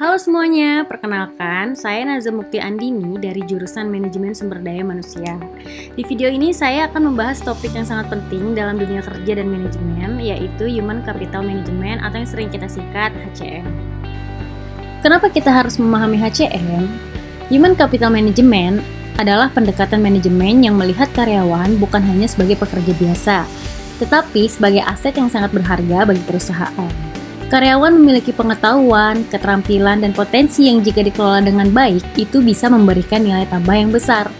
Halo semuanya, perkenalkan saya Naza Mukti Andini dari jurusan Manajemen Sumber Daya Manusia. Di video ini saya akan membahas topik yang sangat penting dalam dunia kerja dan manajemen, yaitu Human Capital Management atau yang sering kita singkat HCM. Kenapa kita harus memahami HCM? Human Capital Management adalah pendekatan manajemen yang melihat karyawan bukan hanya sebagai pekerja biasa, tetapi sebagai aset yang sangat berharga bagi perusahaan. Karyawan memiliki pengetahuan, keterampilan, dan potensi yang jika dikelola dengan baik, itu bisa memberikan nilai tambah yang besar.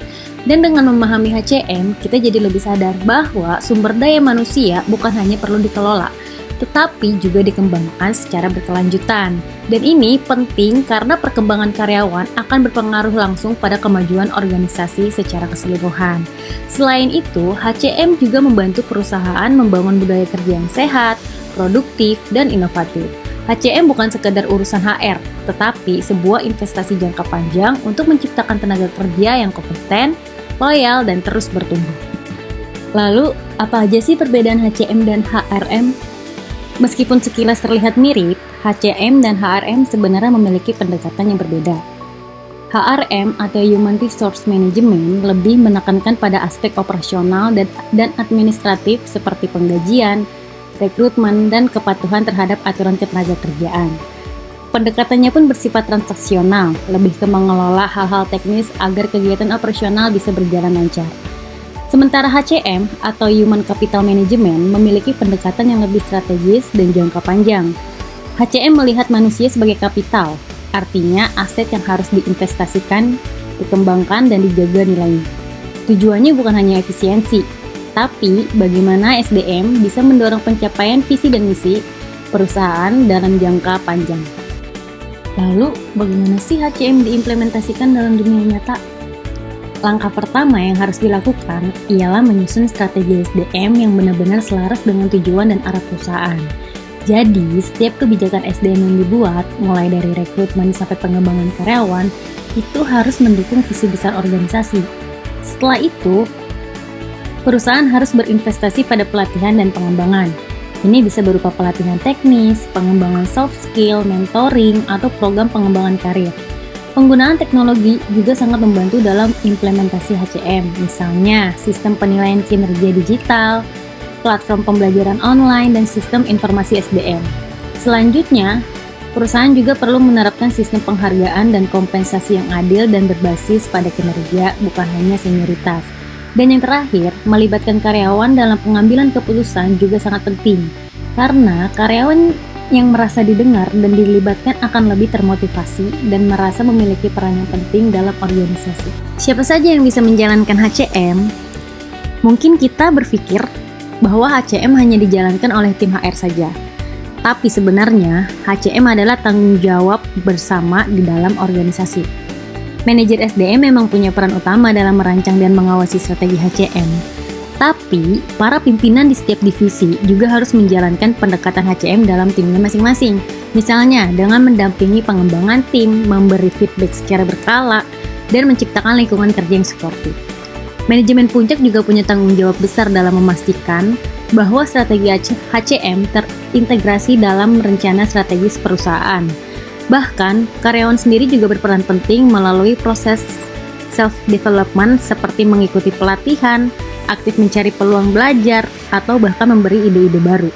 Dan dengan memahami HCM, kita jadi lebih sadar bahwa sumber daya manusia bukan hanya perlu dikelola, tetapi juga dikembangkan secara berkelanjutan. Dan ini penting karena perkembangan karyawan akan berpengaruh langsung pada kemajuan organisasi secara keseluruhan. Selain itu, HCM juga membantu perusahaan membangun budaya kerja yang sehat, produktif, dan inovatif. HCM bukan sekedar urusan HR, tetapi sebuah investasi jangka panjang untuk menciptakan tenaga kerja yang kompeten, loyal, dan terus bertumbuh. Lalu, apa aja sih perbedaan HCM dan HRM? Meskipun sekilas terlihat mirip, HCM dan HRM sebenarnya memiliki pendekatan yang berbeda. HRM atau Human Resource Management lebih menekankan pada aspek operasional dan administratif seperti penggajian, rekrutmen, dan kepatuhan terhadap aturan ketenagakerjaan. Pendekatannya pun bersifat transaksional, lebih ke mengelola hal-hal teknis agar kegiatan operasional bisa berjalan lancar. Sementara HCM atau Human Capital Management memiliki pendekatan yang lebih strategis dan jangka panjang. HCM melihat manusia sebagai kapital, artinya aset yang harus diinvestasikan, dikembangkan, dan dijaga nilainya. Tujuannya bukan hanya efisiensi, tapi bagaimana SDM bisa mendorong pencapaian visi dan misi perusahaan dalam jangka panjang. Lalu, bagaimana sih HCM diimplementasikan dalam dunia nyata? Langkah pertama yang harus dilakukan ialah menyusun strategi SDM yang benar-benar selaras dengan tujuan dan arah perusahaan. Jadi, setiap kebijakan SDM yang dibuat, mulai dari rekrutmen sampai pengembangan karyawan, itu harus mendukung visi besar organisasi. Setelah itu, perusahaan harus berinvestasi pada pelatihan dan pengembangan. Ini bisa berupa pelatihan teknis, pengembangan soft skill, mentoring, atau program pengembangan karir. Penggunaan teknologi juga sangat membantu dalam implementasi HCM, misalnya sistem penilaian kinerja digital, platform pembelajaran online, dan sistem informasi SDM. Selanjutnya, perusahaan juga perlu menerapkan sistem penghargaan dan kompensasi yang adil dan berbasis pada kinerja, bukan hanya senioritas. Dan yang terakhir, melibatkan karyawan dalam pengambilan keputusan juga sangat penting, karena karyawan yang merasa didengar dan dilibatkan akan lebih termotivasi dan merasa memiliki peran yang penting dalam organisasi. Siapa saja yang bisa menjalankan HCM? Mungkin kita berpikir bahwa HCM hanya dijalankan oleh tim HR saja. Tapi sebenarnya, HCM adalah tanggung jawab bersama di dalam organisasi. Manajer SDM memang punya peran utama dalam merancang dan mengawasi strategi HCM. Tapi, para pimpinan di setiap divisi juga harus menjalankan pendekatan HCM dalam timnya masing-masing. Misalnya, dengan mendampingi pengembangan tim, memberi feedback secara berkala, dan menciptakan lingkungan kerja yang suportif. Manajemen puncak juga punya tanggung jawab besar dalam memastikan bahwa strategi HCM terintegrasi dalam rencana strategis perusahaan. Bahkan, karyawan sendiri juga berperan penting melalui proses self-development seperti mengikuti pelatihan, aktif mencari peluang belajar, atau bahkan memberi ide-ide baru.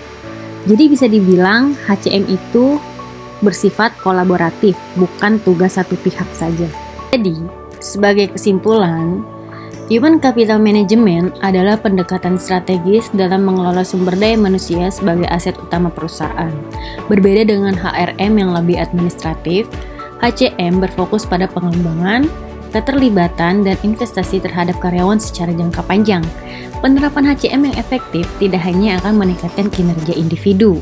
Jadi bisa dibilang HCM itu bersifat kolaboratif, bukan tugas satu pihak saja. Jadi, sebagai kesimpulan, Human Capital Management adalah pendekatan strategis dalam mengelola sumber daya manusia sebagai aset utama perusahaan. Berbeda dengan HRM yang lebih administratif, HCM berfokus pada pengembangan, keterlibatan, dan investasi terhadap karyawan secara jangka panjang. Penerapan HCM yang efektif tidak hanya akan meningkatkan kinerja individu,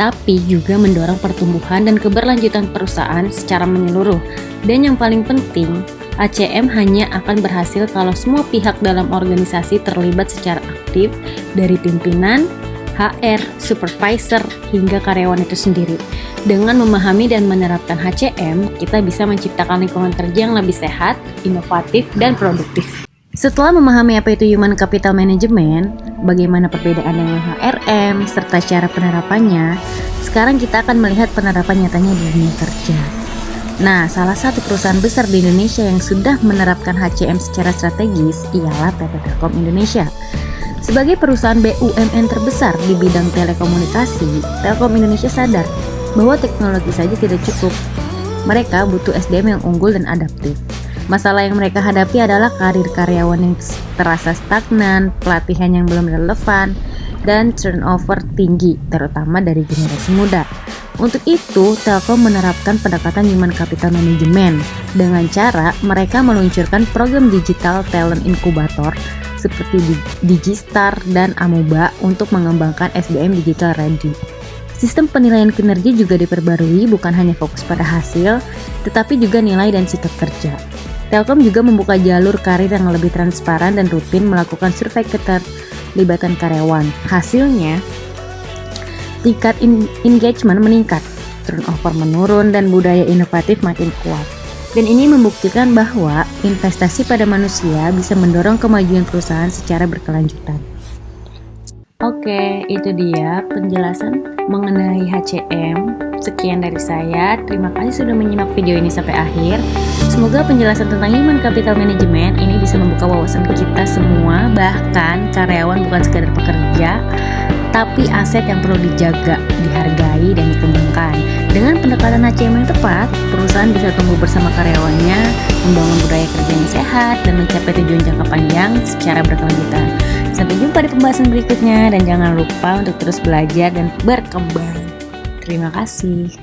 tapi juga mendorong pertumbuhan dan keberlanjutan perusahaan secara menyeluruh. Dan yang paling penting, HCM hanya akan berhasil kalau semua pihak dalam organisasi terlibat secara aktif, dari pimpinan, HR, supervisor, hingga karyawan itu sendiri. Dengan memahami dan menerapkan HCM, kita bisa menciptakan lingkungan kerja yang lebih sehat, inovatif, dan produktif. Setelah memahami apa itu Human Capital Management, bagaimana perbedaan dengan HRM, serta cara penerapannya, sekarang kita akan melihat penerapan nyatanya di dunia kerja. Nah, salah satu perusahaan besar di Indonesia yang sudah menerapkan HCM secara strategis ialah PT Telkom Indonesia. Sebagai perusahaan BUMN terbesar di bidang telekomunikasi, Telkom Indonesia sadar bahwa teknologi saja tidak cukup. Mereka butuh SDM yang unggul dan adaptif. Masalah yang mereka hadapi adalah karir karyawan yang terasa stagnan, pelatihan yang belum relevan, dan turnover tinggi, terutama dari generasi muda. Untuk itu, Telkom menerapkan pendekatan Human Capital Management dengan cara mereka meluncurkan program digital talent inkubator seperti Digistar dan Amoeba untuk mengembangkan SDM digital ready. Sistem penilaian kinerja juga diperbarui, bukan hanya fokus pada hasil, tetapi juga nilai dan sikap kerja. Telkom juga membuka jalur karir yang lebih transparan dan rutin melakukan survei keterlibatan karyawan. Hasilnya, tingkat engagement meningkat, turnover menurun, dan budaya inovatif makin kuat. Dan ini membuktikan bahwa investasi pada manusia bisa mendorong kemajuan perusahaan secara berkelanjutan. Oke, itu dia penjelasan mengenai HCM. Sekian dari saya, terima kasih sudah menyimak video ini sampai akhir. Semoga penjelasan tentang Human Capital Management ini bisa membuka wawasan kita semua, bahkan karyawan bukan sekadar pekerja, tapi aset yang perlu dijaga, dihargai, dan dikembangkan. Dengan pendekatan HCM yang tepat, perusahaan bisa tumbuh bersama karyawannya, membangun budaya kerja yang sehat, dan mencapai tujuan jangka panjang secara berkelanjutan. Sampai jumpa di pembahasan berikutnya, dan jangan lupa untuk terus belajar dan berkembang. Terima kasih.